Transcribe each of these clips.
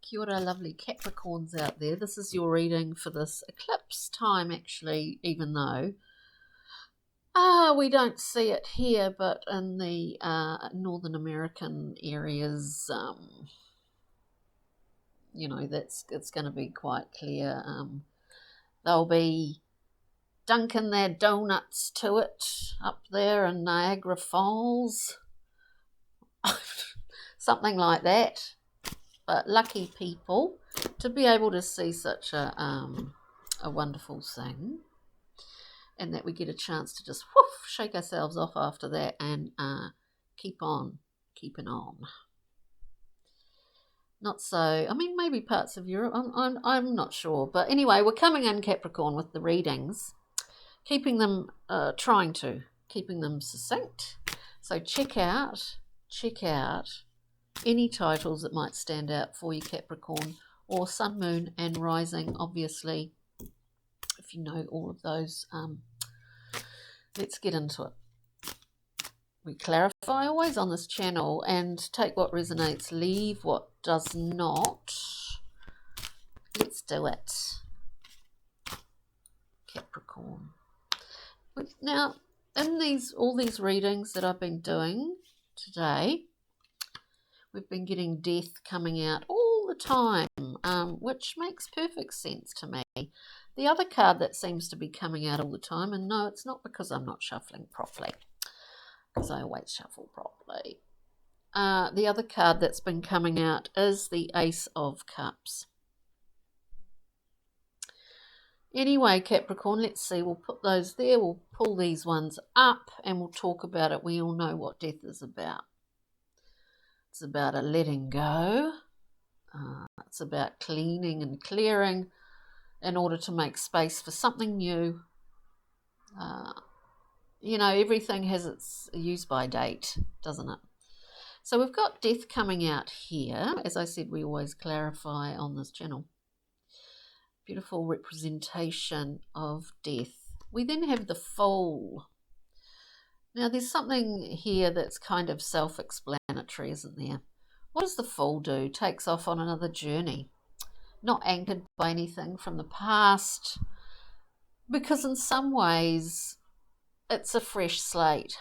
Kia ora, lovely Capricorns out there. This is your reading for this eclipse time, actually, even though we don't see it here, but in the Northern American areas, it's going to be quite clear. They'll be dunking their donuts to it up there in Niagara Falls, something like that. But lucky people to be able to see such a wonderful thing, and that we get a chance to just shake ourselves off after that and keep on keeping on. Not so, I mean, maybe parts of Europe, I'm not sure. But anyway, we're coming in Capricorn with the readings, keeping them, keeping them succinct. So check out any titles that might stand out for you, Capricorn, or Sun, Moon and Rising, obviously, if you know all of those. Let's get into it. We clarify always on this channel and take what resonates, leave what does not. Let's do it, Capricorn. Now, in all these readings that I've been doing today, we've been getting death coming out all the time, which makes perfect sense to me. The other card that seems to be coming out all the time, and no, it's not because I'm not shuffling properly, because I always shuffle properly. The other card that's been coming out is the Ace of Cups. Anyway, Capricorn, let's see. We'll put those there. We'll pull these ones up and we'll talk about it. We all know what death is about. It's about a letting go. It's about cleaning and clearing in order to make space for something new. Everything has its use-by date, doesn't it? So we've got death coming out here. As I said, we always clarify on this channel. Beautiful representation of death. We then have the Fool. Now, there's something here that's kind of self-explanatory, isn't there? What does the Fool do? Takes off on another journey, not anchored by anything from the past, because in some ways it's a fresh slate.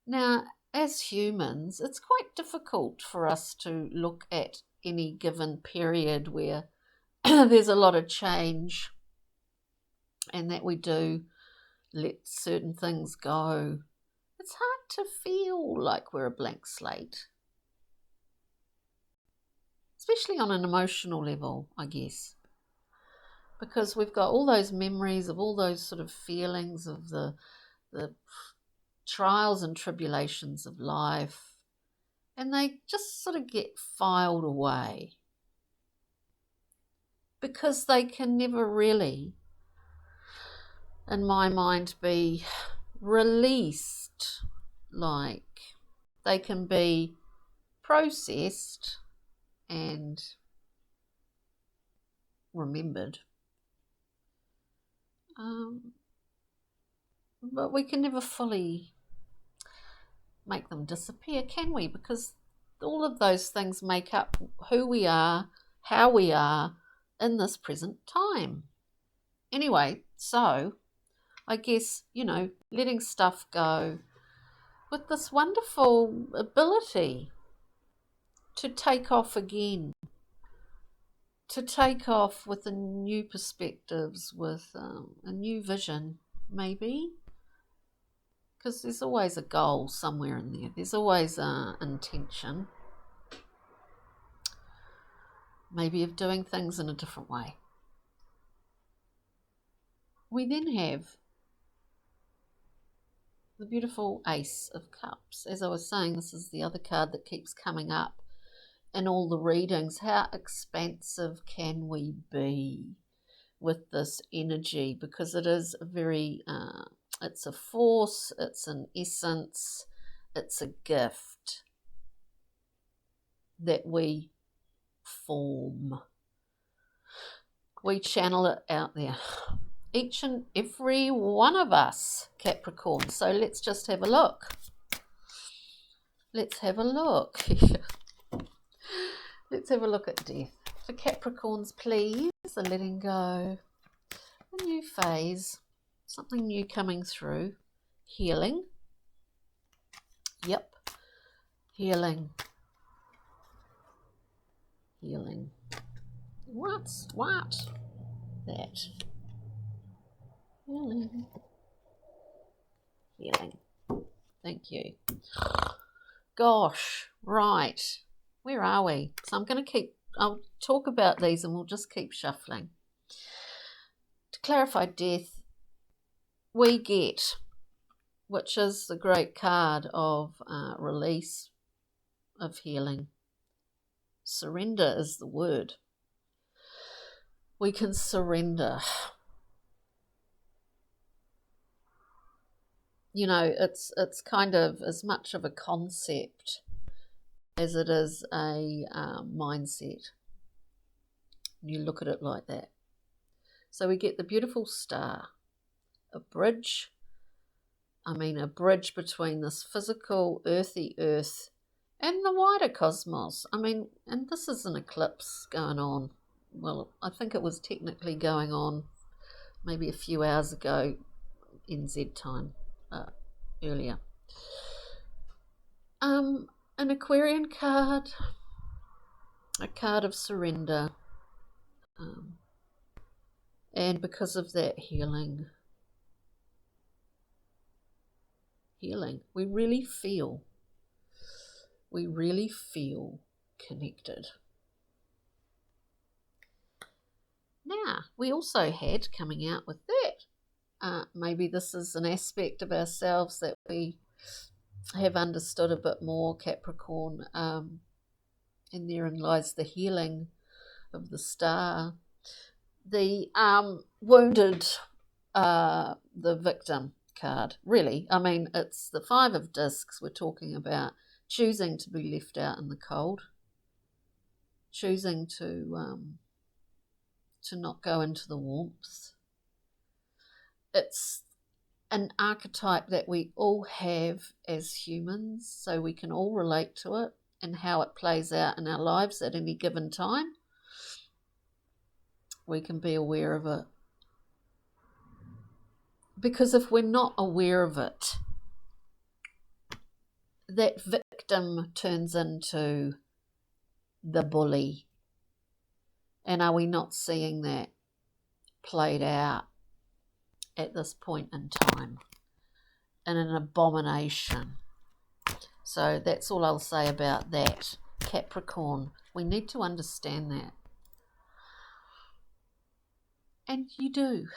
Now, as humans, it's quite difficult for us to look at any given period where there's a lot of change and that we do let certain things go. It's hard to feel like we're a blank slate, especially on an emotional level, I guess, because we've got all those memories of all those sort of feelings of the trials and tribulations of life, and they just sort of get filed away because they can never really, in my mind, be released. Like, they can be processed and remembered, but we can never fully make them disappear, can we? Because all of those things make up who we are, how we are in this present time. Anyway, so I guess, letting stuff go with this wonderful ability to take off again, to take off with a new perspectives, with a new vision, maybe. Because there's always a goal somewhere in there. There's always an intention, maybe of doing things in a different way. We then have the beautiful Ace of Cups. As I was saying, this is the other card that keeps coming up in all the readings. How expansive can we be with this energy? Because it is a very... it's a force, it's an essence, it's a gift that we form. We channel it out there. Each and every one of us, Capricorn. So let's just have a look. Let's have a look. Let's have a look at death. For Capricorns, please, a letting go, a new phase, something new coming through, healing. Yep, healing. Healing. What? That. Healing. Healing. Thank you. Gosh, right. Where are we? So I'll talk about these and we'll just keep shuffling. To clarify death, we get, which is the great card of release, of healing. Surrender is the word. We can surrender. You know, it's kind of as much of a concept as it is a mindset. You look at it like that. So we get the beautiful star, a bridge. I mean, a bridge between this physical, earthy earth and the wider cosmos. I mean, and this is an eclipse going on. Well, I think it was technically going on maybe a few hours ago, NZ time, earlier. An Aquarian card, a card of surrender, and because of that, healing. We really feel connected. Now, we also had, coming out with that, maybe this is an aspect of ourselves that we have understood a bit more, Capricorn, and therein lies the healing of the star. The wounded, the victim card, really. I mean, it's the 5 of discs. We're talking about choosing to be left out in the cold, choosing to not go into the warmth. It's an archetype that we all have as humans, so we can all relate to it and how it plays out in our lives at any given time. We can be aware of it. Because if we're not aware of it, that victim turns into the bully. And are we not seeing that played out at this point in time in an abomination? So that's all I'll say about that. Capricorn, we need to understand that. And you do.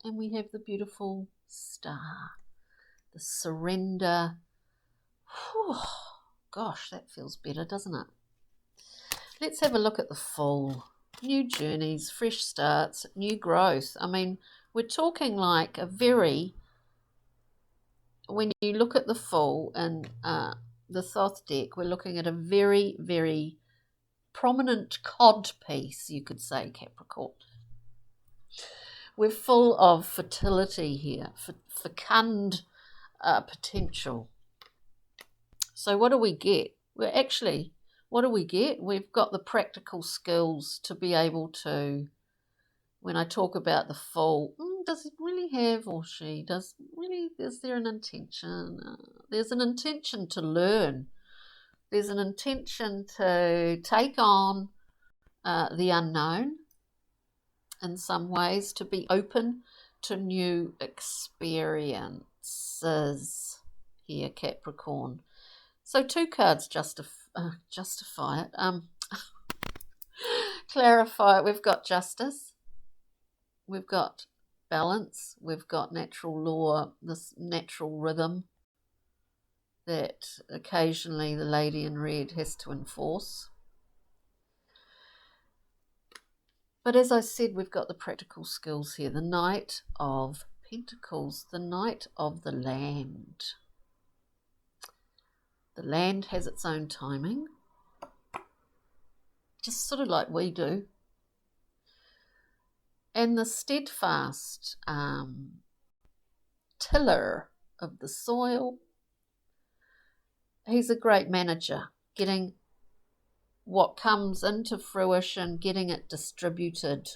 And we have the beautiful star, the surrender. Whew, gosh, that feels better, doesn't it? Let's have a look at the Fool. New journeys, fresh starts, new growth. I mean, we're talking like a very, when you look at the Fool and the Thoth deck, we're looking at a very, very prominent cod piece, you could say, Capricorn. We're full of fertility here, fecund potential. So what do we get? What do we get? We've got the practical skills to be able to, when I talk about the Fool, does it really have, or she, is there an intention? There's an intention to learn. There's an intention to take on the unknown in some ways, to be open to new experiences here, Capricorn. So 2 cards justify it. Clarify it. We've got justice. We've got balance. We've got natural law, this natural rhythm that occasionally the lady in red has to enforce. But as I said, we've got the practical skills here. The Knight of Pentacles, the Knight of the Land. The land has its own timing, just sort of like we do. And the steadfast tiller of the soil he's a great manager, getting what comes into fruition, getting it distributed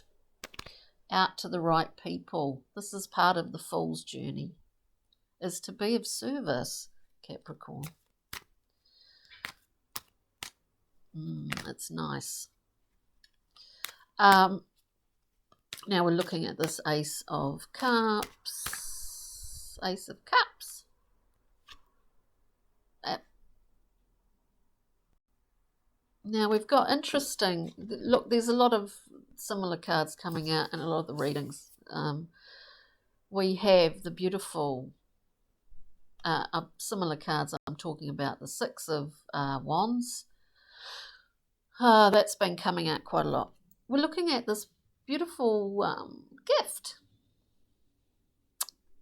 out to the right people. This is part of the Fool's journey, is to be of service, Capricorn. It's nice. Now we're looking at this Ace of Cups. Ace of Cups. Now we've got interesting, look, there's a lot of similar cards coming out in a lot of the readings. We have the beautiful similar cards. I'm talking about the Six of Wands. That's been coming out quite a lot. We're looking at this beautiful gift,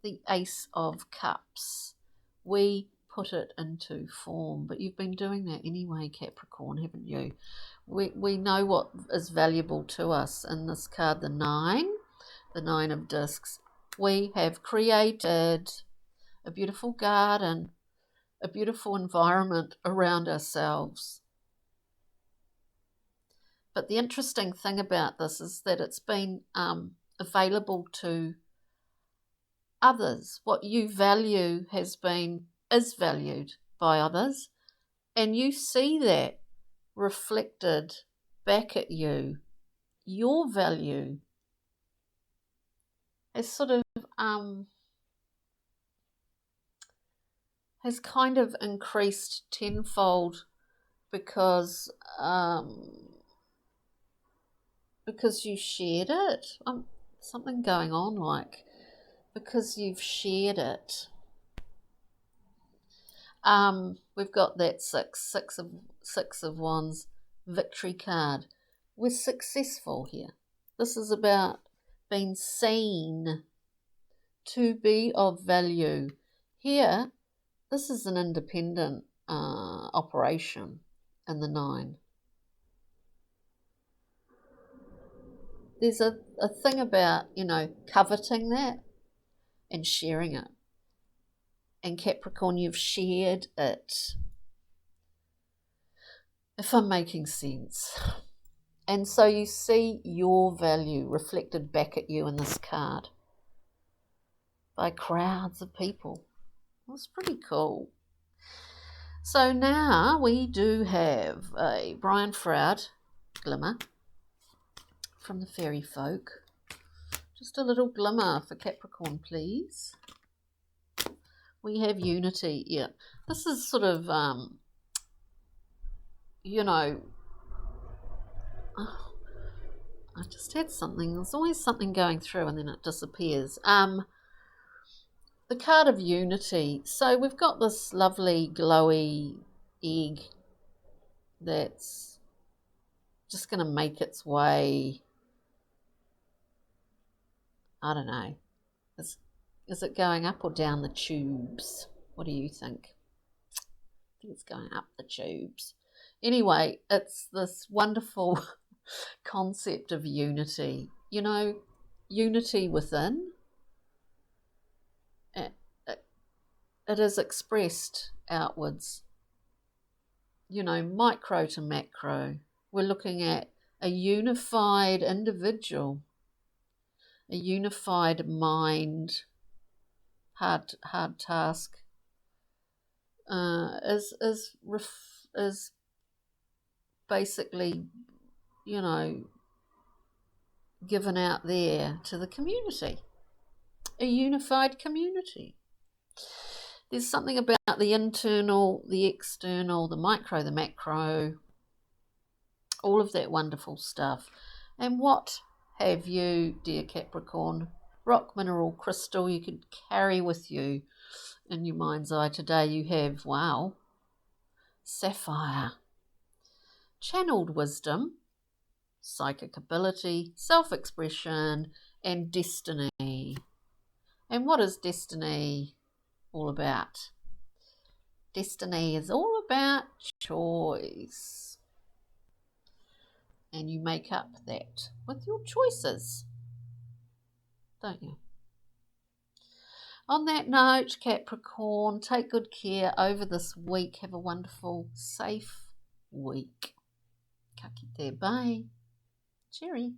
the Ace of Cups. We put it into form, but you've been doing that anyway, Capricorn, haven't you? We know what is valuable to us. In this card, the Nine of Discs, we have created a beautiful garden, a beautiful environment around ourselves. But the interesting thing about this is that it's been available to others. What you value is valued by others, and you see that reflected back at you. Your value has sort of has kind of increased tenfold because you shared it. Something going on, like, because you've shared it. We've got that six of Wands victory card. We're successful here. This is about being seen to be of value. Here, this is an independent operation in the Nine. There's a thing about, coveting that and sharing it. And Capricorn, you've shared it, if I'm making sense. And so you see your value reflected back at you in this card by crowds of people. That's pretty cool. So now we do have a Brian Froud glimmer from the Fairy Folk. Just a little glimmer for Capricorn, please. We have Unity. Yeah, this is sort of, I just had something. There's always something going through and then it disappears. The card of Unity. So we've got this lovely glowy egg that's just going to make its way. I don't know. Is it going up or down the tubes? What do you think? I think it's going up the tubes. Anyway, it's this wonderful concept of unity. Unity within. It is expressed outwards. Micro to macro. We're looking at a unified individual, a unified mind. Hard task is basically, given out there to the community, a unified community. There's something about the internal, the external, the micro, the macro, all of that wonderful stuff. And what have you, dear Capricorn? Rock, mineral, crystal you could carry with you in your mind's eye today. You have, wow, sapphire, channeled wisdom, psychic ability, self-expression, and destiny. And what is destiny all about? Destiny is all about choice. And you make up that with your choices, don't you? On that note, Capricorn, take good care over this week. Have a wonderful, safe week. Ka kite, bye. Cheery.